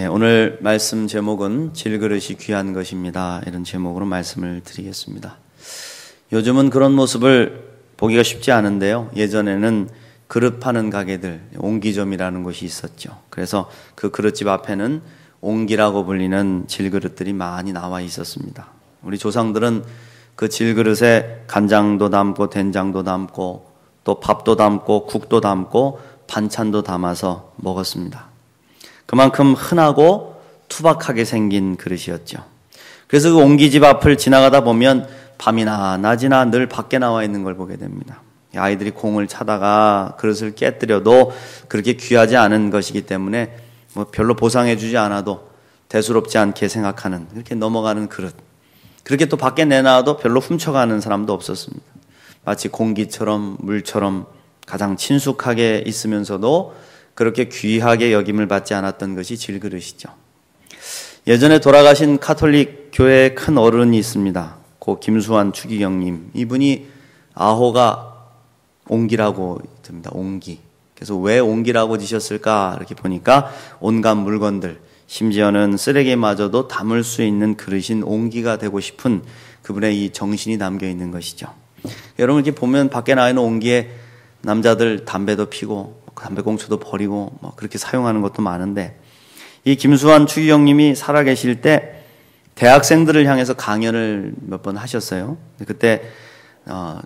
오늘 말씀 제목은 질그릇이 귀한 것입니다. 이런 제목으로 말씀을 드리겠습니다. 요즘은 그런 모습을 보기가 쉽지 않은데요. 예전에는 그릇 파는 가게들, 옹기점이라는 곳이 있었죠. 그래서 그 그릇집 앞에는 옹기라고 불리는 질그릇들이 많이 나와 있었습니다. 우리 조상들은 그 질그릇에 간장도 담고 된장도 담고 또 밥도 담고 국도 담고 반찬도 담아서 먹었습니다. 그만큼 흔하고 투박하게 생긴 그릇이었죠. 그래서 그 옹기집 앞을 지나가다 보면 밤이나 낮이나 늘 밖에 나와 있는 걸 보게 됩니다. 아이들이 공을 차다가 그릇을 깨뜨려도 그렇게 귀하지 않은 것이기 때문에 별로 보상해주지 않아도 대수롭지 않게 생각하는, 그렇게 넘어가는 그릇. 그렇게 또 밖에 내놔도 별로 훔쳐가는 사람도 없었습니다. 마치 공기처럼 물처럼 가장 친숙하게 있으면서도 그렇게 귀하게 여김을 받지 않았던 것이 질그릇이죠. 예전에 돌아가신 카톨릭 교회의 큰 어른이 있습니다. 고 김수환 추기경님. 이분이 아호가 옹기라고 듭니다. 옹기. 그래서 왜 옹기라고 지셨을까 이렇게 보니까 온갖 물건들, 심지어는 쓰레기마저도 담을 수 있는 그릇인 옹기가 되고 싶은 그분의 이 정신이 담겨 있는 것이죠. 여러분 이렇게 보면 밖에 나와 있는 옹기에 남자들 담배도 피고 담배꽁초도 버리고 그렇게 사용하는 것도 많은데, 이 김수환 추기경님이 살아계실 때 대학생들을 향해서 강연을 몇 번 하셨어요. 그때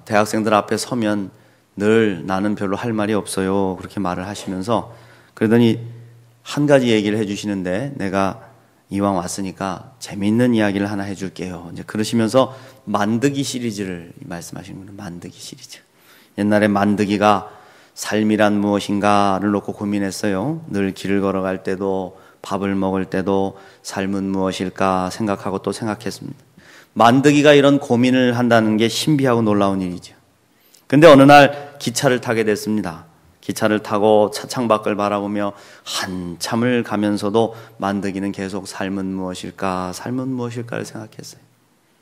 대학생들 앞에 서면 늘 나는 별로 할 말이 없어요 그렇게 말을 하시면서, 그러더니 한 가지 얘기를 해주시는데, 내가 이왕 왔으니까 재미있는 이야기를 하나 해줄게요. 이제 그러시면서 만드기 시리즈를 말씀하시는 거예요. 만드기 시리즈. 옛날에 만드기가 삶이란 무엇인가를 놓고 고민했어요. 늘 길을 걸어갈 때도 밥을 먹을 때도 삶은 무엇일까 생각하고 또 생각했습니다. 만드기가 이런 고민을 한다는 게 신비하고 놀라운 일이죠. 근데 어느 날 기차를 타게 됐습니다. 기차를 타고 차창 밖을 바라보며 한참을 가면서도 만드기는 계속 삶은 무엇일까 를 생각했어요.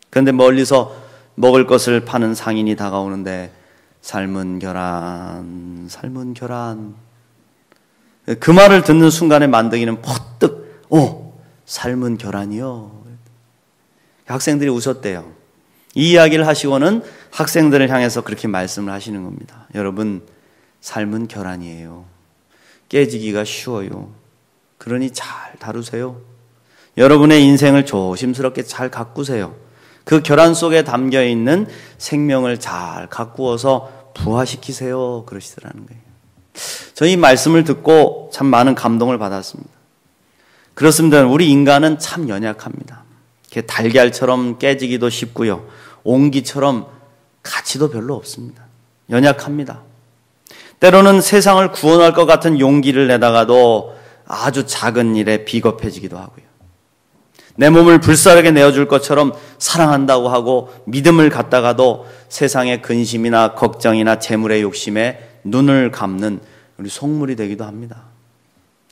그런데 멀리서 먹을 것을 파는 상인이 다가오는데 삶은 계란. 그 말을 듣는 순간에 만드기는 퍼뜩 삶은 계란이요. 학생들이 웃었대요. 이 이야기를 하시고는 학생들을 향해서 그렇게 말씀을 하시는 겁니다. 여러분, 삶은 계란이에요. 깨지기가 쉬워요. 그러니 잘 다루세요. 여러분의 인생을 조심스럽게 잘 가꾸세요. 그 계란 속에 담겨있는 생명을 잘 가꾸어서 부화시키세요 그러시더라는 거예요. 저는 이 말씀을 듣고 참 많은 감동을 받았습니다. 그렇습니다. 우리 인간은 참 연약합니다. 달걀처럼 깨지기도 쉽고요, 옹기처럼 가치도 별로 없습니다. 연약합니다. 때로는 세상을 구원할 것 같은 용기를 내다가도 아주 작은 일에 비겁해지기도 하고요, 내 몸을 불사르게 내어줄 것처럼 사랑한다고 하고 믿음을 갖다가도 세상의 근심이나 걱정이나 재물의 욕심에 눈을 감는 우리 속물이 되기도 합니다.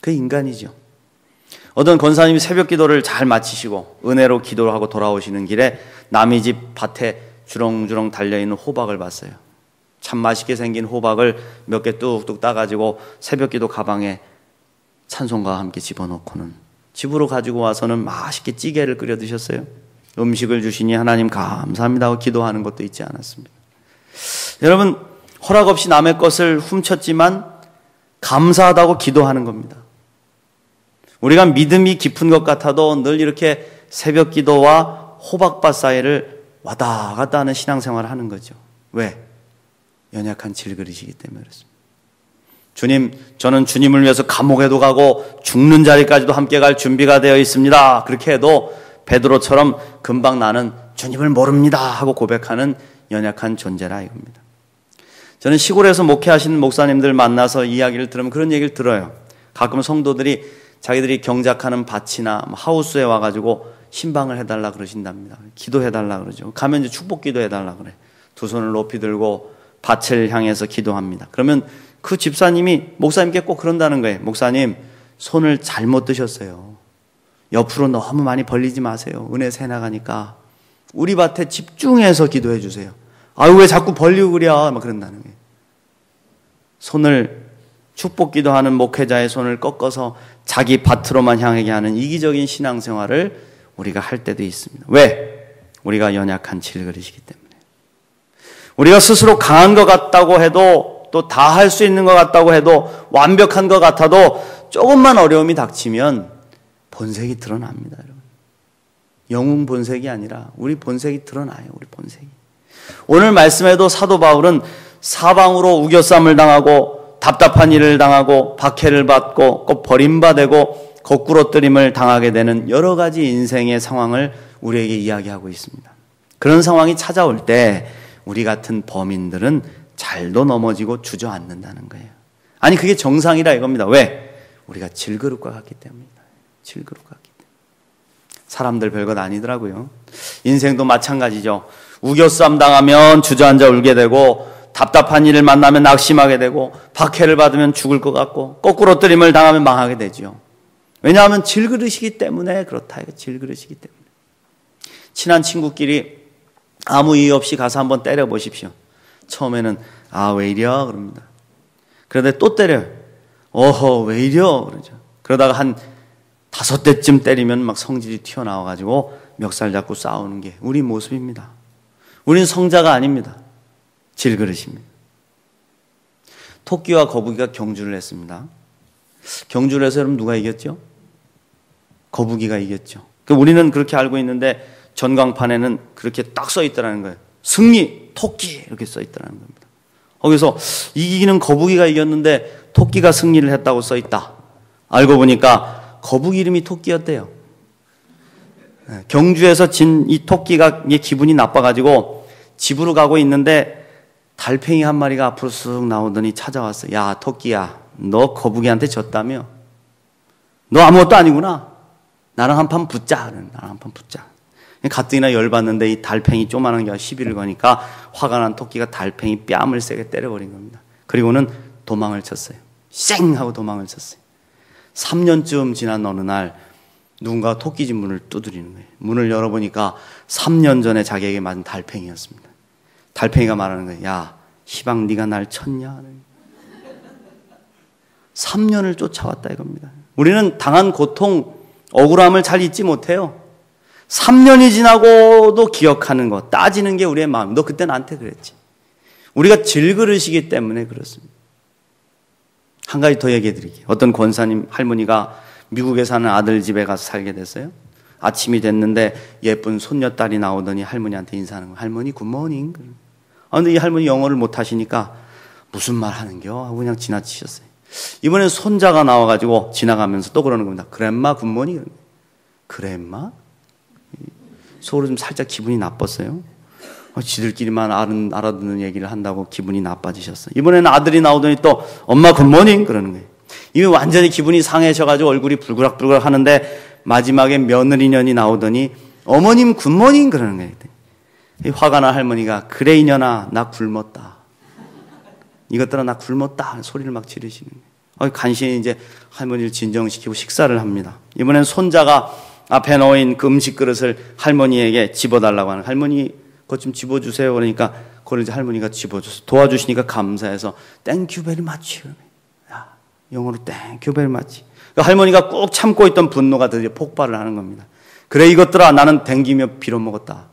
그 인간이죠. 어떤 권사님이 새벽 기도를 잘 마치시고 은혜로 기도를 하고 돌아오시는 길에 남의 집 밭에 주렁주렁 달려있는 호박을 봤어요. 참 맛있게 생긴 호박을 몇 개 뚝뚝 따가지고 새벽 기도 가방에 찬송가와 함께 집어넣고는 집으로 가지고 와서는 맛있게 찌개를 끓여 드셨어요. 음식을 주시니 하나님 감사합니다 하고 기도하는 것도 있지 않았습니다. 여러분, 허락 없이 남의 것을 훔쳤지만 감사하다고 기도하는 겁니다. 우리가 믿음이 깊은 것 같아도 늘 이렇게 새벽 기도와 호박밭 사이를 왔다 갔다 하는 신앙생활을 하는 거죠. 왜? 연약한 질그릇이기 때문에 그렇습니다. 주님, 저는 주님을 위해서 감옥에도 가고 죽는 자리까지도 함께 갈 준비가 되어 있습니다. 그렇게 해도 베드로처럼 금방 나는 주님을 모릅니다 하고 고백하는 연약한 존재라 이겁니다. 저는 시골에서 목회하시는 목사님들 만나서 이야기를 들으면 그런 얘기를 들어요. 가끔 성도들이 자기들이 경작하는 밭이나 하우스에 와가지고 신방을 해달라 그러신답니다. 기도해달라 그러죠. 가면 이제 축복 기도해달라 그래. 두 손을 높이 들고 밭을 향해서 기도합니다. 그러면 그 집사님이 목사님께 꼭 그런다는 거예요. 목사님, 손을 잘못 드셨어요. 옆으로 너무 많이 벌리지 마세요. 은혜 새 나가니까 우리 밭에 집중해서 기도해 주세요. 아유, 왜 자꾸 벌리고 그래? 막 그런다는 거예요. 손을 축복 기도하는 목회자의 손을 꺾어서 자기 밭으로만 향하게 하는 이기적인 신앙생활을 우리가 할 때도 있습니다. 왜? 우리가 연약한 질그릇이기 때문에. 우리가 스스로 강한 것 같다고 해도, 또 다 할 수 있는 것 같다고 해도, 완벽한 것 같아도 조금만 어려움이 닥치면 본색이 드러납니다, 여러분. 영웅 본색이 아니라 우리 본색이 드러나요, 우리 본색이. 오늘 말씀에도 사도 바울은 사방으로 우겨쌈을 당하고 답답한 일을 당하고 박해를 받고 꼭 버림받고 거꾸로뜨림을 당하게 되는 여러 가지 인생의 상황을 우리에게 이야기하고 있습니다. 그런 상황이 찾아올 때 우리 같은 범인들은 잘도 넘어지고 주저앉는다는 거예요. 아니 그게 정상이라 이겁니다. 왜? 우리가 질그릇과 같기 때문이다. 질그릇과 같기 때문에. 사람들 별것 아니더라고요. 인생도 마찬가지죠. 우겨쌈 당하면 주저앉아 울게 되고 답답한 일을 만나면 낙심하게 되고 박해를 받으면 죽을 것 같고 거꾸로뜨림을 당하면 망하게 되죠. 왜냐하면 질그릇이기 때문에 그렇다. 질그릇이기 때문에. 친한 친구끼리 아무 이유 없이 가서 한번 때려보십시오. 처음에는 왜 이려? 그럽니다. 그러다 또 때려요. 어허 왜 이려? 그러죠. 그러다가 한 5대쯤 때리면 막 성질이 튀어나와가지고 멱살 잡고 싸우는 게 우리 모습입니다. 우리는 성자가 아닙니다. 질그릇입니다. 토끼와 거북이가 경주를 했습니다. 경주를 해서 여러분 누가 이겼죠? 거북이가 이겼죠. 우리는 그렇게 알고 있는데 전광판에는 그렇게 딱 써 있더라는 거예요. 승리, 토끼 이렇게 써 있더라는 겁니다. 거기서 이기는 거북이가 이겼는데 토끼가 승리를 했다고 써 있다. 알고 보니까 거북이 이름이 토끼였대요. 경주에서 진 이 토끼가 기분이 나빠가지고 집으로 가고 있는데 달팽이 한 마리가 앞으로 쓱 나오더니 찾아왔어. 야 토끼야, 너 거북이한테 졌다며? 너 아무것도 아니구나. 나랑 한판 붙자. 나랑 한판 붙자. 가뜩이나 열받는데 이 달팽이 조그만한 게 시비를 거니까 화가 난 토끼가 달팽이 뺨을 세게 때려버린 겁니다. 그리고는 도망을 쳤어요. 쌩 하고 도망을 쳤어요. 3년쯤 지난 어느 날 누군가 토끼집 문을 두드리는 거예요. 문을 열어보니까 3년 전에 자기에게 맞은 달팽이였습니다. 달팽이가 말하는 거예요. 야 시방 네가 날 쳤냐? 3년을 쫓아왔다 이겁니다. 우리는 당한 고통, 억울함을 잘 잊지 못해요. 3년이 지나고도 기억하는 거, 따지는 게 우리의 마음. 너 그때 나한테 그랬지. 우리가 질그릇이기 때문에 그렇습니다. 한 가지 더 얘기해 드릴게요. 어떤 권사님 할머니가 미국에 사는 아들 집에 가서 살게 됐어요. 아침이 됐는데 예쁜 손녀딸이 나오더니 할머니한테 인사하는 거예요. 할머니 굿모닝. 근데 이 할머니 영어를 못하시니까 무슨 말 하는겨? 하고 그냥 지나치셨어요. 이번엔 손자가 나와가지고 지나가면서 또 그러는 겁니다. 그랜마 굿모닝. 그랜마? 속으로 좀 살짝 기분이 나빴어요. 지들끼리만 알아듣는 얘기를 한다고 기분이 나빠지셨어요. 이번에는 아들이 나오더니 또 엄마 굿모닝 그러는 거예요. 이미 완전히 기분이 상해져가지고 얼굴이 불그락불그락 하는데 마지막에 며느리년이 나오더니 어머님 굿모닝 그러는 거예요. 화가 난 할머니가 그래 이년아 나 굶었다. 이것들아 나 굶었다 소리를 막 지르시는 거예요. 간신히 이제 할머니를 진정시키고 식사를 합니다. 이번엔 손자가 앞에 놓인 그 음식 그릇을 할머니에게 집어달라고 하는 할머니 그것 좀 집어주세요. 그러니까 그걸 이제 할머니가 집어줘서 도와주시니까 감사해서 땡큐 베리 마치. 영어로 땡큐 베리 마치. 할머니가 꾹 참고 있던 분노가 드디어 폭발을 하는 겁니다. 그래 이것들아 나는 댕기며 빌어먹었다.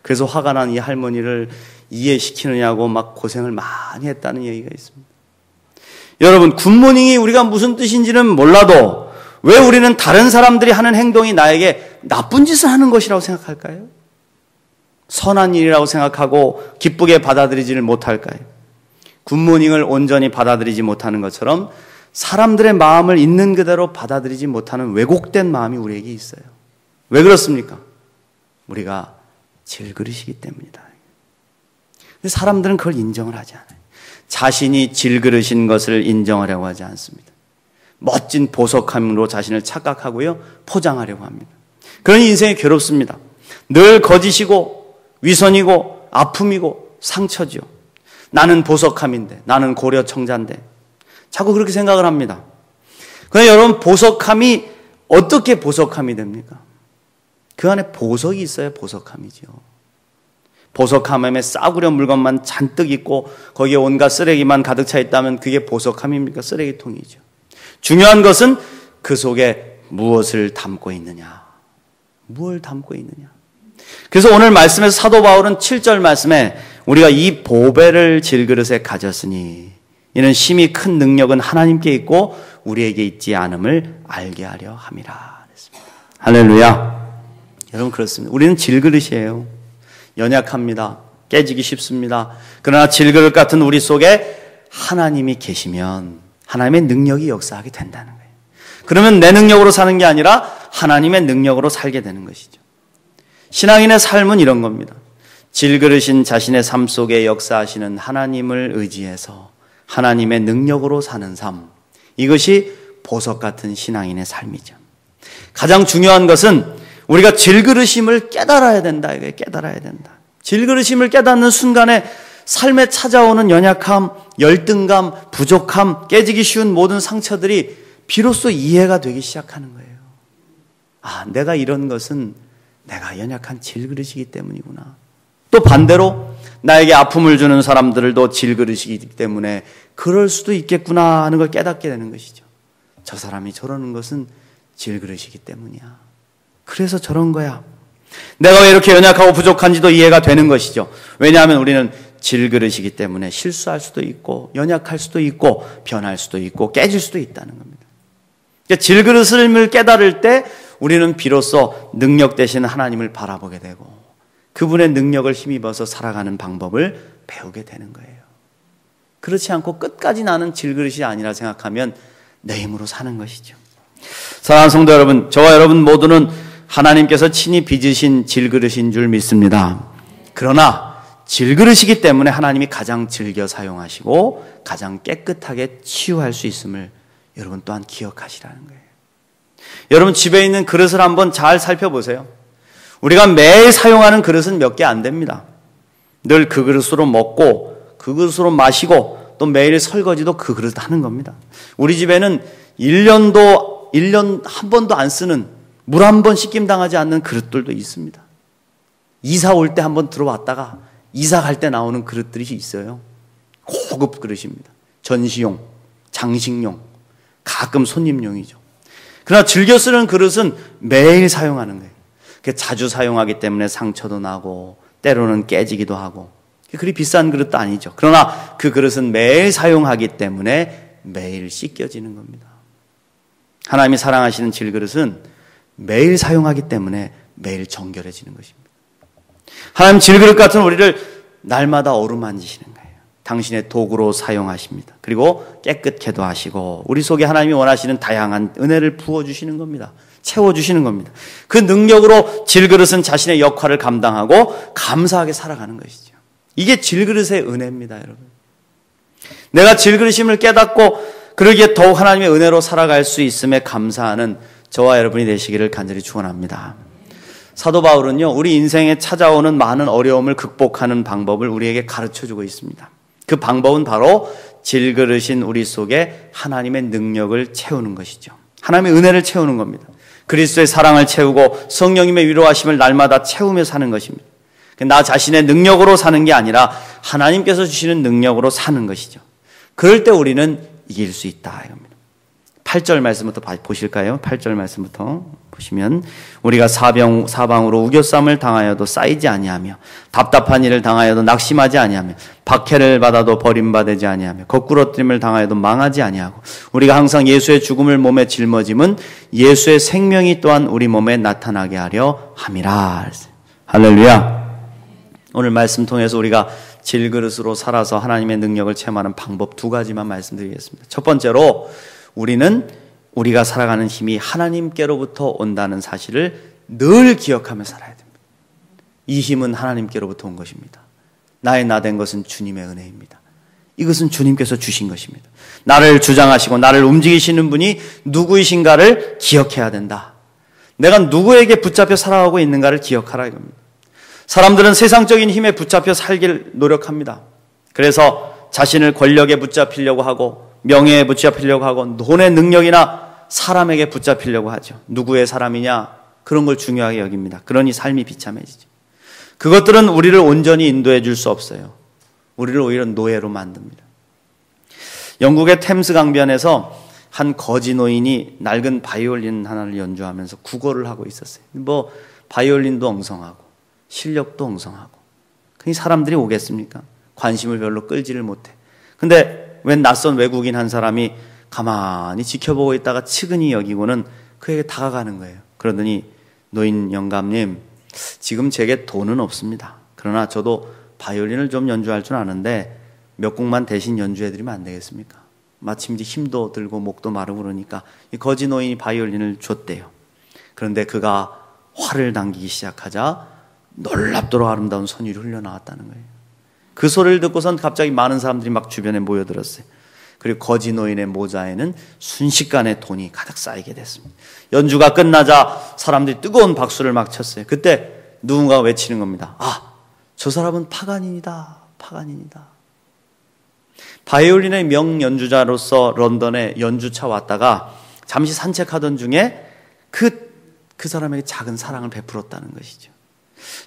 그래서 화가 난 이 할머니를 이해시키느냐고 막 고생을 많이 했다는 얘기가 있습니다. 여러분 굿모닝이 우리가 무슨 뜻인지는 몰라도 왜 우리는 다른 사람들이 하는 행동이 나에게 나쁜 짓을 하는 것이라고 생각할까요? 선한 일이라고 생각하고 기쁘게 받아들이지를 못할까요? 굿모닝을 온전히 받아들이지 못하는 것처럼 사람들의 마음을 있는 그대로 받아들이지 못하는 왜곡된 마음이 우리에게 있어요. 왜 그렇습니까? 우리가 질그릇이기 때문이다. 근데 사람들은 그걸 인정을 하지 않아요. 자신이 질그릇인 것을 인정하려고 하지 않습니다. 멋진 보석함으로 자신을 착각하고요, 포장하려고 합니다. 그런 인생이 괴롭습니다. 늘 거짓이고 위선이고 아픔이고 상처죠. 나는 보석함인데, 나는 고려 청자인데 자꾸 그렇게 생각을 합니다. 그런데 여러분 보석함이 어떻게 보석함이 됩니까? 그 안에 보석이 있어야 보석함이죠. 보석함에 싸구려 물건만 잔뜩 있고 거기에 온갖 쓰레기만 가득 차 있다면 그게 보석함입니까? 쓰레기통이죠. 중요한 것은 그 속에 무엇을 담고 있느냐. 무엇을 담고 있느냐. 그래서 오늘 말씀에서 사도 바울은 7절 말씀에 우리가 이 보배를 질그릇에 가졌으니 이는 심히 큰 능력은 하나님께 있고 우리에게 있지 않음을 알게 하려 함이라 그랬습니다. 할렐루야. 여러분 그렇습니다. 우리는 질그릇이에요. 연약합니다. 깨지기 쉽습니다. 그러나 질그릇 같은 우리 속에 하나님이 계시면 하나님의 능력이 역사하게 된다는 거예요. 그러면 내 능력으로 사는 게 아니라 하나님의 능력으로 살게 되는 것이죠. 신앙인의 삶은 이런 겁니다. 질그릇인 자신의 삶 속에 역사하시는 하나님을 의지해서 하나님의 능력으로 사는 삶. 이것이 보석 같은 신앙인의 삶이죠. 가장 중요한 것은 우리가 질그릇임을 깨달아야 된다. 이거예요. 깨달아야 된다. 질그릇임을 깨닫는 순간에 삶에 찾아오는 연약함, 열등감, 부족함, 깨지기 쉬운 모든 상처들이 비로소 이해가 되기 시작하는 거예요. 아, 내가 이런 것은 내가 연약한 질그릇이기 때문이구나. 또 반대로 나에게 아픔을 주는 사람들도 질그릇이기 때문에 그럴 수도 있겠구나 하는 걸 깨닫게 되는 것이죠. 저 사람이 저러는 것은 질그릇이기 때문이야. 그래서 저런 거야. 내가 왜 이렇게 연약하고 부족한지도 이해가 되는 것이죠. 왜냐하면 우리는 질그릇이기 때문에 실수할 수도 있고 연약할 수도 있고 변할 수도 있고 깨질 수도 있다는 겁니다. 그러니까 질그릇을 깨달을 때 우리는 비로소 능력 대신 하나님을 바라보게 되고 그분의 능력을 힘입어서 살아가는 방법을 배우게 되는 거예요. 그렇지 않고 끝까지 나는 질그릇이 아니라 생각하면 내 힘으로 사는 것이죠. 사랑하는 성도 여러분, 저와 여러분 모두는 하나님께서 친히 빚으신 질그릇인 줄 믿습니다. 그러나 질그릇이기 때문에 하나님이 가장 즐겨 사용하시고 가장 깨끗하게 치유할 수 있음을 여러분 또한 기억하시라는 거예요. 여러분 집에 있는 그릇을 한번 잘 살펴보세요. 우리가 매일 사용하는 그릇은 몇 개 안 됩니다. 늘 그 그릇으로 먹고 그 그릇으로 마시고 또 매일 설거지도 그 그릇 하는 겁니다. 우리 집에는 1년 한 번도 안 쓰는 물 한 번 씻김 당하지 않는 그릇들도 있습니다. 이사 올 때 한 번 들어왔다가 이사 갈 때 나오는 그릇들이 있어요. 고급 그릇입니다. 전시용, 장식용, 가끔 손님용이죠. 그러나 즐겨 쓰는 그릇은 매일 사용하는 거예요. 자주 사용하기 때문에 상처도 나고 때로는 깨지기도 하고 그리 비싼 그릇도 아니죠. 그러나 그 그릇은 매일 사용하기 때문에 매일 씻겨지는 겁니다. 하나님이 사랑하시는 질그릇은 매일 사용하기 때문에 매일 정결해지는 것입니다. 하나님 질그릇 같은 우리를 날마다 어루만지시는 거예요. 당신의 도구로 사용하십니다. 그리고 깨끗게도 하시고 우리 속에 하나님이 원하시는 다양한 은혜를 부어주시는 겁니다. 채워주시는 겁니다. 그 능력으로 질그릇은 자신의 역할을 감당하고 감사하게 살아가는 것이죠. 이게 질그릇의 은혜입니다, 여러분. 내가 질그릇임을 깨닫고 그러기에 더욱 하나님의 은혜로 살아갈 수 있음에 감사하는 저와 여러분이 되시기를 간절히 축원합니다. 사도 바울은요, 우리 인생에 찾아오는 많은 어려움을 극복하는 방법을 우리에게 가르쳐주고 있습니다. 그 방법은 바로 질그릇인 우리 속에 하나님의 능력을 채우는 것이죠. 하나님의 은혜를 채우는 겁니다. 그리스도의 사랑을 채우고 성령님의 위로하심을 날마다 채우며 사는 것입니다. 나 자신의 능력으로 사는 게 아니라 하나님께서 주시는 능력으로 사는 것이죠. 그럴 때 우리는 이길 수 있다 이겁니다. 8절 말씀부터 보실까요? 8절 말씀부터 보시면 우리가 사방으로 우겨쌈을 당하여도 쌓이지 아니하며 답답한 일을 당하여도 낙심하지 아니하며 박해를 받아도 버림받지 아니하며 거꾸러뜨림을 당하여도 망하지 아니하고 우리가 항상 예수의 죽음을 몸에 짊어짐은 예수의 생명이 또한 우리 몸에 나타나게 하려 함이라. 할렐루야. 오늘 말씀 통해서 우리가 질그릇으로 살아서 하나님의 능력을 체험하는 방법 두 가지만 말씀드리겠습니다. 첫 번째로 우리는 우리가 살아가는 힘이 하나님께로부터 온다는 사실을 늘 기억하며 살아야 됩니다. 이 힘은 하나님께로부터 온 것입니다. 나의 나 된 것은 주님의 은혜입니다. 이것은 주님께서 주신 것입니다. 나를 주장하시고 나를 움직이시는 분이 누구이신가를 기억해야 된다. 내가 누구에게 붙잡혀 살아가고 있는가를 기억하라 이겁니다. 사람들은 세상적인 힘에 붙잡혀 살길 노력합니다. 그래서 자신을 권력에 붙잡히려고 하고 명예에 붙잡히려고 하고 돈의 능력이나 사람에게 붙잡히려고 하죠. 누구의 사람이냐 그런 걸 중요하게 여깁니다. 그러니 삶이 비참해지죠. 그것들은 우리를 온전히 인도해 줄 수 없어요. 우리를 오히려 노예로 만듭니다. 영국의 템스 강변에서 한 거지 노인이 낡은 바이올린 하나를 연주하면서 구걸을 하고 있었어요. 바이올린도 엉성하고 실력도 엉성하고 그니 사람들이 오겠습니까? 관심을 별로 끌지를 못해. 근데 웬 낯선 외국인 한 사람이 가만히 지켜보고 있다가 측은히 여기고는 그에게 다가가는 거예요. 그러더니 노인 영감님, 지금 제게 돈은 없습니다. 그러나 저도 바이올린을 좀 연주할 줄 아는데 몇 곡만 대신 연주해드리면 안 되겠습니까? 마침 이제 힘도 들고 목도 마르고 그러니까 이 거지 노인이 바이올린을 줬대요. 그런데 그가 활을 당기기 시작하자 놀랍도록 아름다운 선율이 흘러나왔다는 거예요. 그 소리를 듣고선 갑자기 많은 사람들이 막 주변에 모여들었어요. 그리고 거지 노인의 모자에는 순식간에 돈이 가득 쌓이게 됐습니다. 연주가 끝나자 사람들이 뜨거운 박수를 막 쳤어요. 그때 누군가가 외치는 겁니다. 아, 저 사람은 파간인이다. 파간인이다. 바이올린의 명연주자로서 런던에 연주차 왔다가 잠시 산책하던 중에 그 사람에게 작은 사랑을 베풀었다는 것이죠.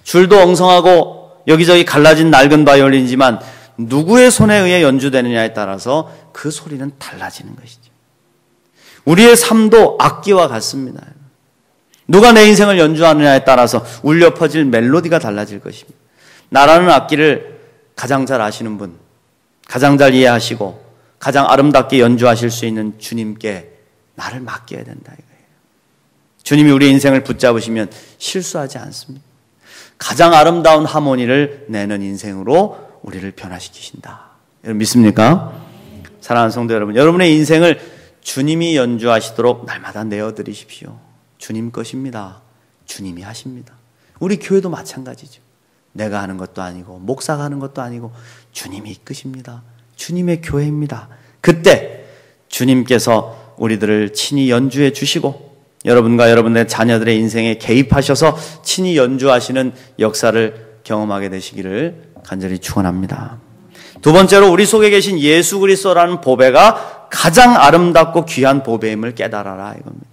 줄도 엉성하고 여기저기 갈라진 낡은 바이올린이지만 누구의 손에 의해 연주되느냐에 따라서 그 소리는 달라지는 것이죠. 우리의 삶도 악기와 같습니다. 누가 내 인생을 연주하느냐에 따라서 울려 퍼질 멜로디가 달라질 것입니다. 나라는 악기를 가장 잘 아시는 분, 가장 잘 이해하시고 가장 아름답게 연주하실 수 있는 주님께 나를 맡겨야 된다 이거예요. 주님이 우리 인생을 붙잡으시면 실수하지 않습니다. 가장 아름다운 하모니를 내는 인생으로 우리를 변화시키신다. 여러분 믿습니까? 사랑하는 성도 여러분, 여러분의 인생을 주님이 연주하시도록 날마다 내어드리십시오. 주님 것입니다. 주님이 하십니다. 우리 교회도 마찬가지죠. 내가 하는 것도 아니고 목사가 하는 것도 아니고 주님이 이끄십니다. 주님의 교회입니다. 그때 주님께서 우리들을 친히 연주해 주시고 여러분과 여러분의 자녀들의 인생에 개입하셔서 친히 연주하시는 역사를 경험하게 되시기를 간절히 축원합니다. 두 번째로 우리 속에 계신 예수 그리스도라는 보배가 가장 아름답고 귀한 보배임을 깨달아라 이겁니다.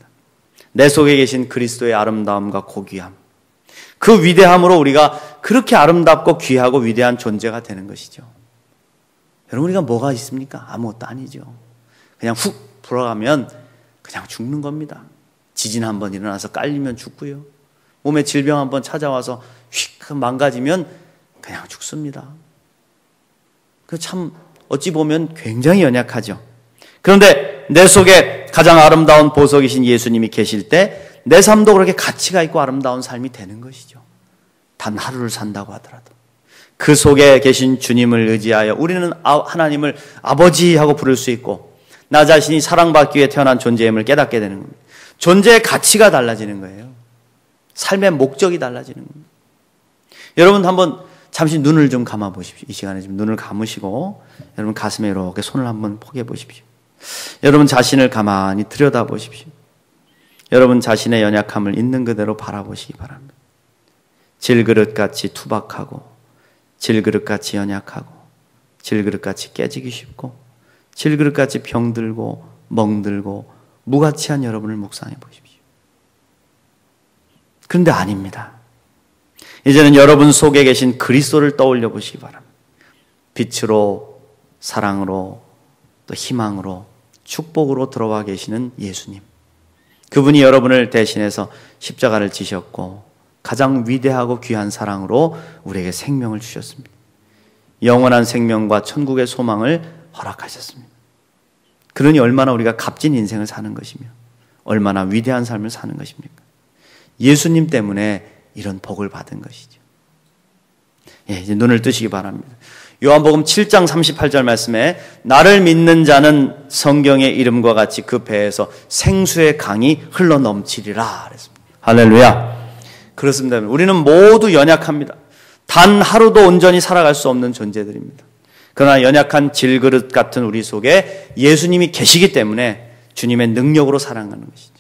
내 속에 계신 그리스도의 아름다움과 고귀함, 그 위대함으로 우리가 그렇게 아름답고 귀하고 위대한 존재가 되는 것이죠. 여러분 우리가 뭐가 있습니까? 아무것도 아니죠. 그냥 훅 불어가면 그냥 죽는 겁니다. 지진 한번 일어나서 깔리면 죽고요. 몸에 질병 한번 찾아와서 휙 망가지면 그냥 죽습니다. 그 참 어찌 보면 굉장히 연약하죠. 그런데 내 속에 가장 아름다운 보석이신 예수님이 계실 때 내 삶도 그렇게 가치가 있고 아름다운 삶이 되는 것이죠. 단 하루를 산다고 하더라도 그 속에 계신 주님을 의지하여 우리는 하나님을 아버지하고 부를 수 있고 나 자신이 사랑받기 위해 태어난 존재임을 깨닫게 되는 겁니다. 존재의 가치가 달라지는 거예요. 삶의 목적이 달라지는 겁니다. 여러분 한번 잠시 눈을 좀 감아 보십시오. 이 시간에 지금 눈을 감으시고 여러분 가슴에 이렇게 손을 한번 포개 보십시오. 여러분 자신을 가만히 들여다 보십시오. 여러분 자신의 연약함을 있는 그대로 바라보시기 바랍니다. 질그릇같이 투박하고 질그릇같이 연약하고 질그릇같이 깨지기 쉽고 질그릇같이 병들고 멍들고 무가치한 여러분을 묵상해 보십시오. 그런데 아닙니다. 이제는 여러분 속에 계신 그리스도를 떠올려 보시기 바랍니다. 빛으로 사랑으로 또 희망으로 축복으로 들어와 계시는 예수님. 그분이 여러분을 대신해서 십자가를 지셨고 가장 위대하고 귀한 사랑으로 우리에게 생명을 주셨습니다. 영원한 생명과 천국의 소망을 허락하셨습니다. 그러니 얼마나 우리가 값진 인생을 사는 것이며 얼마나 위대한 삶을 사는 것입니까? 예수님 때문에 이런 복을 받은 것이죠. 이제 눈을 뜨시기 바랍니다. 요한복음 7장 38절 말씀에 나를 믿는 자는 성경의 이름과 같이 그 배에서 생수의 강이 흘러 넘치리라 그랬습니다. 할렐루야. 그렇습니다. 우리는 모두 연약합니다. 단 하루도 온전히 살아갈 수 없는 존재들입니다. 그러나 연약한 질그릇 같은 우리 속에 예수님이 계시기 때문에 주님의 능력으로 살아가는 것이죠.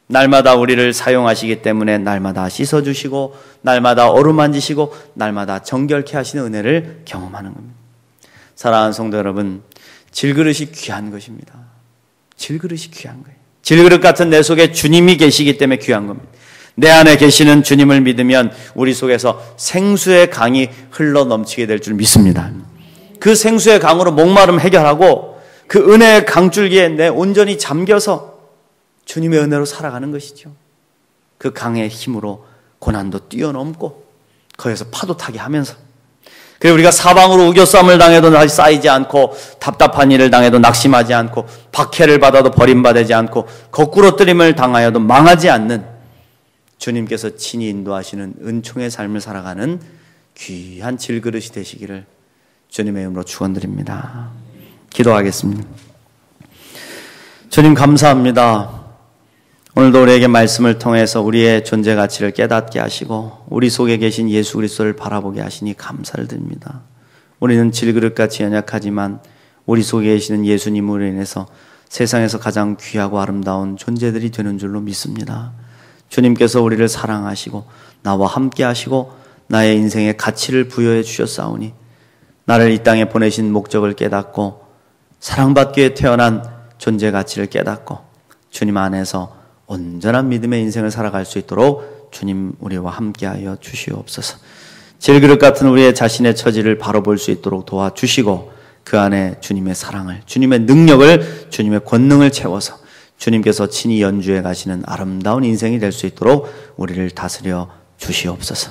날마다 우리를 사용하시기 때문에 날마다 씻어주시고 날마다 어루만지시고 날마다 정결케 하시는 은혜를 경험하는 겁니다. 사랑하는 성도 여러분, 질그릇이 귀한 것입니다. 질그릇이 귀한 거예요. 질그릇 같은 내 속에 주님이 계시기 때문에 귀한 겁니다. 내 안에 계시는 주님을 믿으면 우리 속에서 생수의 강이 흘러 넘치게 될 줄 믿습니다. 그 생수의 강으로 목마름 해결하고 그 은혜의 강줄기에 내 온전히 잠겨서 주님의 은혜로 살아가는 것이죠. 그 강의 힘으로 고난도 뛰어넘고 거기서 파도 타게 하면서, 그리고 우리가 사방으로 우겨싸움을 당해도 다시 쌓이지 않고, 답답한 일을 당해도 낙심하지 않고, 박해를 받아도 버림받지 않고, 거꾸로 뜨림을 당하여도 망하지 않는 주님께서 친히 인도하시는 은총의 삶을 살아가는 귀한 질그릇이 되시기를 주님의 이름으로 축원드립니다. 기도하겠습니다. 주님 감사합니다. 오늘도 우리에게 말씀을 통해서 우리의 존재 가치를 깨닫게 하시고 우리 속에 계신 예수 그리스도를 바라보게 하시니 감사를 드립니다. 우리는 질그릇같이 연약하지만 우리 속에 계시는 예수님으로 인해서 세상에서 가장 귀하고 아름다운 존재들이 되는 줄로 믿습니다. 주님께서 우리를 사랑하시고 나와 함께 하시고 나의 인생에 가치를 부여해 주셨사오니 나를 이 땅에 보내신 목적을 깨닫고 사랑받기 위해 태어난 존재 가치를 깨닫고 주님 안에서 온전한 믿음의 인생을 살아갈 수 있도록 주님 우리와 함께하여 주시옵소서. 질그릇 같은 우리의 자신의 처지를 바로 볼 수 있도록 도와주시고 그 안에 주님의 사랑을, 주님의 능력을, 주님의 권능을 채워서 주님께서 친히 연주해 가시는 아름다운 인생이 될 수 있도록 우리를 다스려 주시옵소서.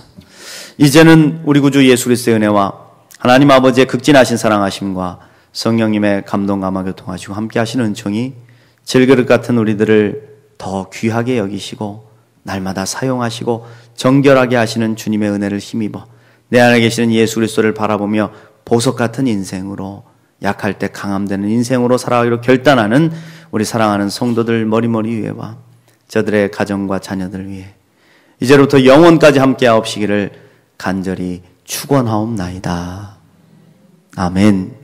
이제는 우리 구주 예수 그리스도의 은혜와 하나님 아버지의 극진하신 사랑하심과 성령님의 감동 감화 교통하시고 함께 하시는 은총이 질그릇 같은 우리들을 더 귀하게 여기시고 날마다 사용하시고 정결하게 하시는 주님의 은혜를 힘입어 내 안에 계시는 예수 그리스도를 바라보며 보석 같은 인생으로, 약할 때 강함되는 인생으로 살아가기로 결단하는 우리 사랑하는 성도들 머리머리 위에와 저들의 가정과 자녀들 위해 이제로부터 영원까지 함께하옵시기를 간절히 축원하옵나이다. 아멘.